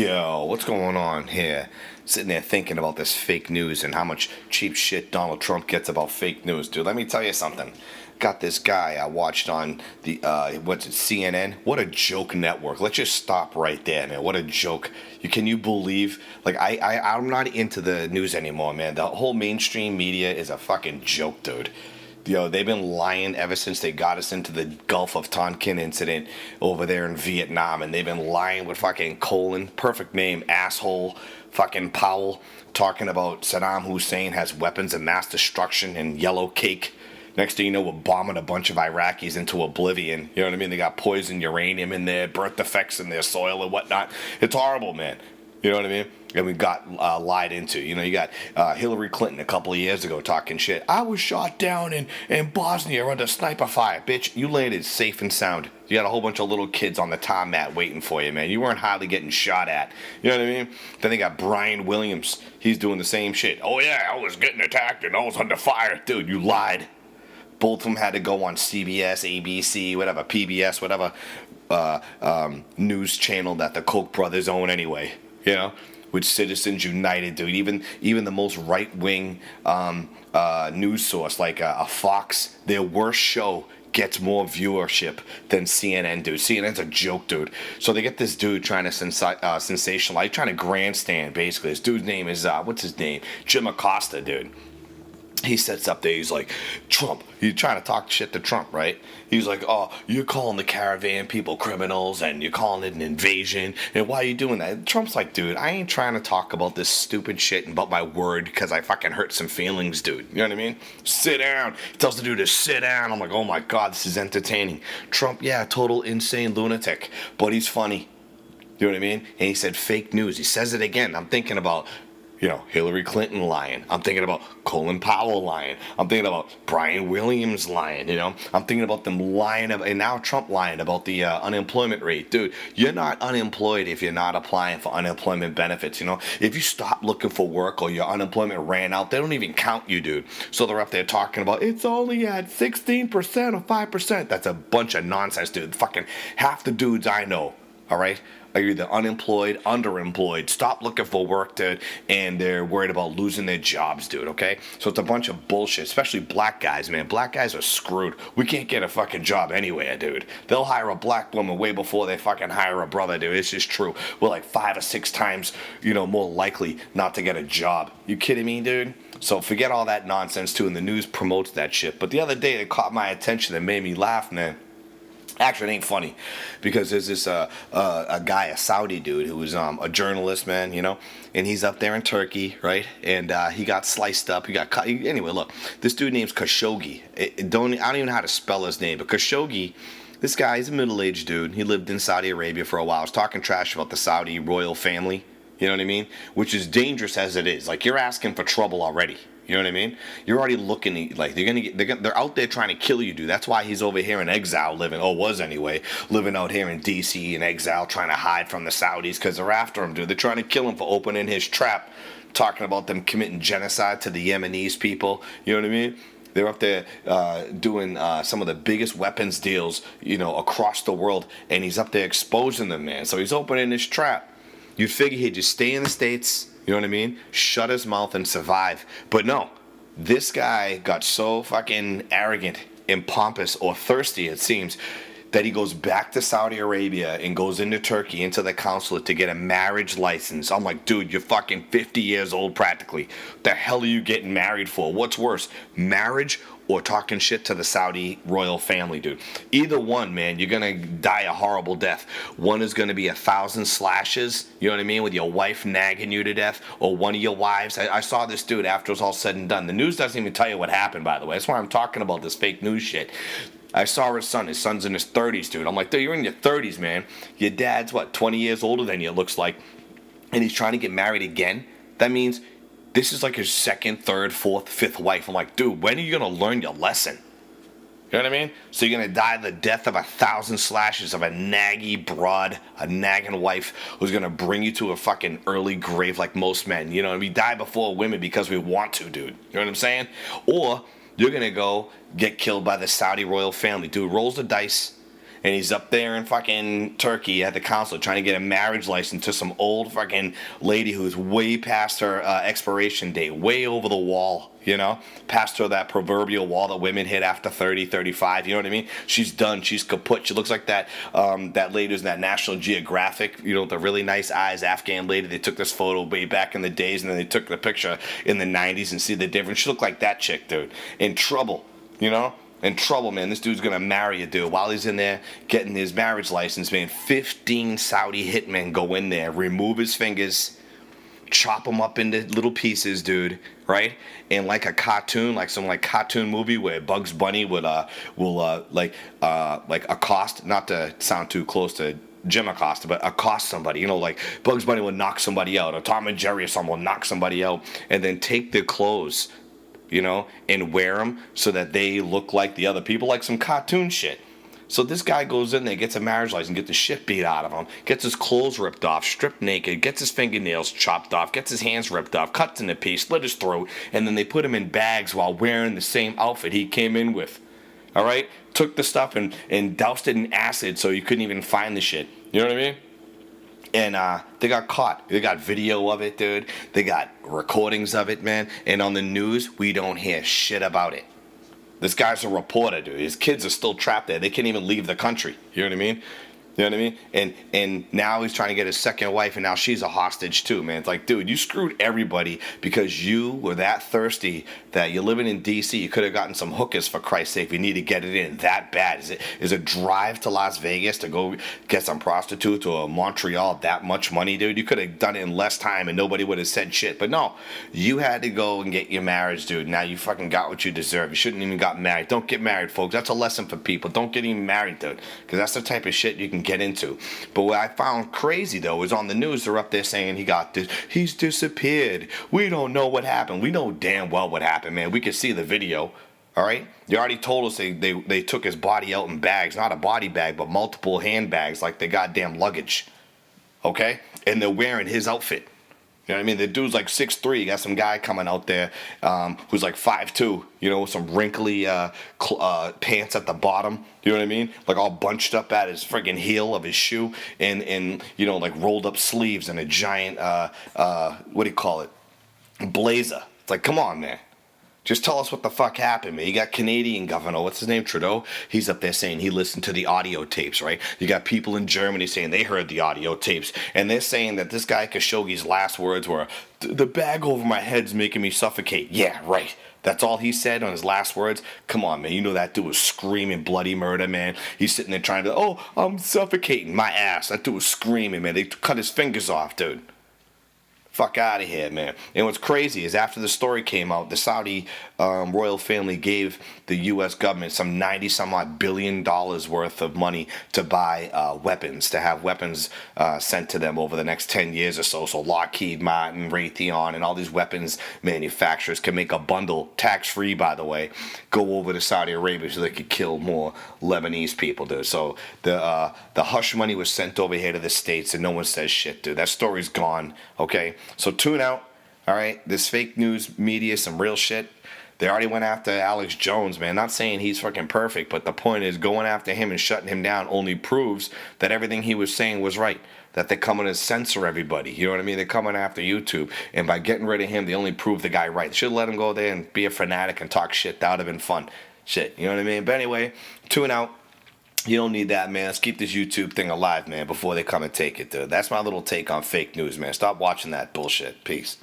Yo, what's going on here? Sitting there thinking about this fake news and how much cheap shit Donald Trump gets about fake news, dude. Let me tell you something. Got this guy I watched on the what's it, CNN? What a joke network. Let's just stop right there, man. What a joke. Can you believe? Like I'm not into the news anymore, man. The whole mainstream media is a fucking joke, dude. They've been lying ever since they got us into the Gulf of Tonkin incident over there in Vietnam, and they've been lying with fucking Colin, perfect name, asshole, fucking Powell, talking about Saddam Hussein has weapons of mass destruction and yellow cake. Next thing you know, we're bombing a bunch of Iraqis into oblivion. You know what I mean? They got poison uranium in there, birth defects in their soil and whatnot. It's horrible, man. You know what I mean? And we got lied into. You got Hillary Clinton a couple of years ago talking shit. I was shot down in Bosnia under sniper fire. Bitch, you landed safe and sound. You had a whole bunch of little kids on the tarmac waiting for you, man. You weren't hardly getting shot at. You know what I mean? Then they got Brian Williams. He's doing the same shit. Oh, yeah, I was getting attacked and I was under fire. Dude, you lied. Both of them had to go on CBS, ABC, whatever, PBS, whatever news channel that the Koch brothers own anyway. With Citizens United, dude. Even the most right-wing news source like a Fox, their worst show gets more viewership than CNN, dude. CNN's a joke, dude. So they get this dude trying to sensationalize, trying to grandstand, basically. This dude's name is, what's his name? Jim Acosta, dude. He sets up there, he's like, Trump. He's trying to talk shit to Trump, right? He's like, oh, you're calling the caravan people criminals and you're calling it an invasion. And why are you doing that? Trump's like, dude, I ain't trying to talk about this stupid shit about my word because I fucking hurt some feelings, dude. You know what I mean? Sit down. He tells the dude to sit down. I'm like, oh my God, this is entertaining. Trump, yeah, total insane lunatic, but he's funny. You know what I mean? And he said fake news. He says it again. I'm thinking about Hillary Clinton lying. I'm thinking about Colin Powell lying. I'm thinking about Brian Williams lying, I'm thinking about them lying, and now Trump lying about the unemployment rate. Dude, you're not unemployed if you're not applying for unemployment benefits, If you stop looking for work or your unemployment ran out, they don't even count you, dude. So they're up there talking about, it's only at 16% or 5%. That's a bunch of nonsense, dude. Fucking half the dudes I know, all right, are either unemployed, underemployed, stop looking for work, dude, and they're worried about losing their jobs, dude, okay? So it's a bunch of bullshit, especially black guys, man. Black guys are screwed. We can't get a fucking job anywhere, dude. They'll hire a black woman way before they fucking hire a brother, dude. It's just true. We're like 5 or 6 times, more likely not to get a job. You kidding me, dude? So forget all that nonsense, too, and the news promotes that shit. But the other day, it caught my attention and made me laugh, man. Actually, it ain't funny, because there's this a guy, a Saudi dude, who was a journalist, man, and he's up there in Turkey, right? And he got sliced up. He got cut. Anyway, look, this dude name's Khashoggi. I don't even know how to spell his name, but Khashoggi. This guy, he's a middle-aged dude. He lived in Saudi Arabia for a while. I was talking trash about the Saudi royal family. You know what I mean? Which is dangerous as it is. Like, you're asking for trouble already. You know what I mean? You're already looking like they're out there trying to kill you, dude. That's why he's over here in exile was anyway, living out here in D.C. in exile, trying to hide from the Saudis because they're after him, dude. They're trying to kill him for opening his trap, talking about them committing genocide to the Yemenis people. You know what I mean? They're up there doing some of the biggest weapons deals, across the world, and he's up there exposing them, man. So he's opening his trap. You'd figure he'd just stay in the States. You know what I mean? Shut his mouth and survive. But no, this guy got so fucking arrogant and pompous, or thirsty it seems, that he goes back to Saudi Arabia and goes into Turkey, into the consulate to get a marriage license. I'm like, dude, you're fucking 50 years old practically. The hell are you getting married for? What's worse, marriage or talking shit to the Saudi royal family, dude? Either one, man, you're gonna die a horrible death. One is gonna be 1,000 slashes, you know what I mean, with your wife nagging you to death, or one of your wives. I saw this dude after it was all said and done. The news doesn't even tell you what happened, by the way. That's why I'm talking about this fake news shit. I saw his son. His son's in his 30s, dude. I'm like, dude, you're in your 30s, man. Your dad's, 20 years older than you, it looks like. And he's trying to get married again. That means this is like his second, third, fourth, fifth wife. I'm like, dude, when are you going to learn your lesson? You know what I mean? So you're going to die the death of 1,000 slashes of a naggy broad, a nagging wife who's going to bring you to a fucking early grave like most men. We die before women because we want to, dude. You know what I'm saying? Or you're going to go get killed by the Saudi royal family. Dude, rolls the dice And he's up there in fucking Turkey at the consulate trying to get a marriage license to some old fucking lady who's way past her expiration date, way over the wall. Past her that proverbial wall that women hit after 30, 35, you know what I mean? She's done. She's kaput. She looks like that lady who's in that National Geographic, the really nice eyes Afghan lady. They took this photo way back in the days, and then they took the picture in the 90s and see the difference. She looked like that chick, dude. In trouble, In trouble, man. This dude's gonna marry a dude. While he's in there getting his marriage license, man, 15 Saudi hitmen go in there, remove his fingers, chop them up into little pieces, dude, right? And like a cartoon, like some cartoon movie where Bugs Bunny will accost, not to sound too close to Jim Acosta, but accost somebody, like Bugs Bunny will knock somebody out, or Tom and Jerry or someone will knock somebody out, and then take their clothes, and wear them so that they look like the other people, like some cartoon shit. So this guy goes in there, gets a marriage license, gets the shit beat out of him, gets his clothes ripped off, stripped naked, gets his fingernails chopped off, gets his hands ripped off, cuts in a piece, slit his throat, and then they put him in bags while wearing the same outfit he came in with. All right? Took the stuff and doused it in acid so you couldn't even find the shit. You know what I mean? And they got caught. They got video of it, dude. They got recordings of it, man. And on the news, we don't hear shit about it. This guy's a reporter, dude. His kids are still trapped there. They can't even leave the country. You know what I mean? You know what I mean? And now he's trying to get his second wife, and now she's a hostage too, man. It's like, dude, you screwed everybody because you were that thirsty that you're living in D.C. You could have gotten some hookers, for Christ's sake. You need to get it in that bad. Is it drive to Las Vegas to go get some prostitutes, or Montreal that much money, dude? You could have done it in less time and nobody would have said shit. But no, you had to go and get your marriage, dude. Now you fucking got what you deserve. You shouldn't even got married. Don't get married, folks. That's a lesson for people. Don't get even married, dude, because that's the type of shit you can get into. But what I found crazy though is on the news they're up there saying he's disappeared. We don't know what happened. We know damn well what happened, man. We could see the video. All right, you already told us they took his body out in bags, not a body bag, but multiple handbags like they goddamn luggage. Okay, and they're wearing his outfit. You know what I mean? The dude's like 6'3". You got some guy coming out there who's like 5'2", with some wrinkly pants at the bottom. You know what I mean? Like all bunched up at his friggin' heel of his shoe, and like rolled up sleeves and a giant, what do you call it? Blazer. It's like, come on, man. Just tell us what the fuck happened, man. You got Canadian governor, what's his name, Trudeau? He's up there saying he listened to the audio tapes, right? You got people in Germany saying they heard the audio tapes, and they're saying that this guy Khashoggi's last words were, "The bag over my head's making me suffocate." Yeah, right. That's all he said on his last words. Come on, man. You know that dude was screaming bloody murder, man. He's sitting there trying to, "Oh, I'm suffocating my ass." That dude was screaming, man. They cut his fingers off, dude. Fuck out of here, man. And what's crazy is after the story came out, the Saudi royal family gave the U.S. government some $90-some-odd billion worth of money to buy weapons, to have weapons sent to them over the next 10 years or so. So Lockheed Martin, Raytheon, and all these weapons manufacturers can make a bundle, tax-free, by the way, go over to Saudi Arabia so they could kill more Lebanese people, dude. So the hush money was sent over here to the States, and no one says shit, dude. That story's gone, okay? So tune out, all right? This fake news media, some real shit. They already went after Alex Jones, man. Not saying he's fucking perfect, but the point is going after him and shutting him down only proves that everything he was saying was right. That they're coming to censor everybody. You know what I mean? They're coming after YouTube. And by getting rid of him, they only prove the guy right. They should have let him go there and be a fanatic and talk shit. That would have been fun. Shit, you know what I mean? But anyway, tune out. You don't need that, man. Let's keep this YouTube thing alive, man, before they come and take it, dude. That's my little take on fake news, man. Stop watching that bullshit. Peace.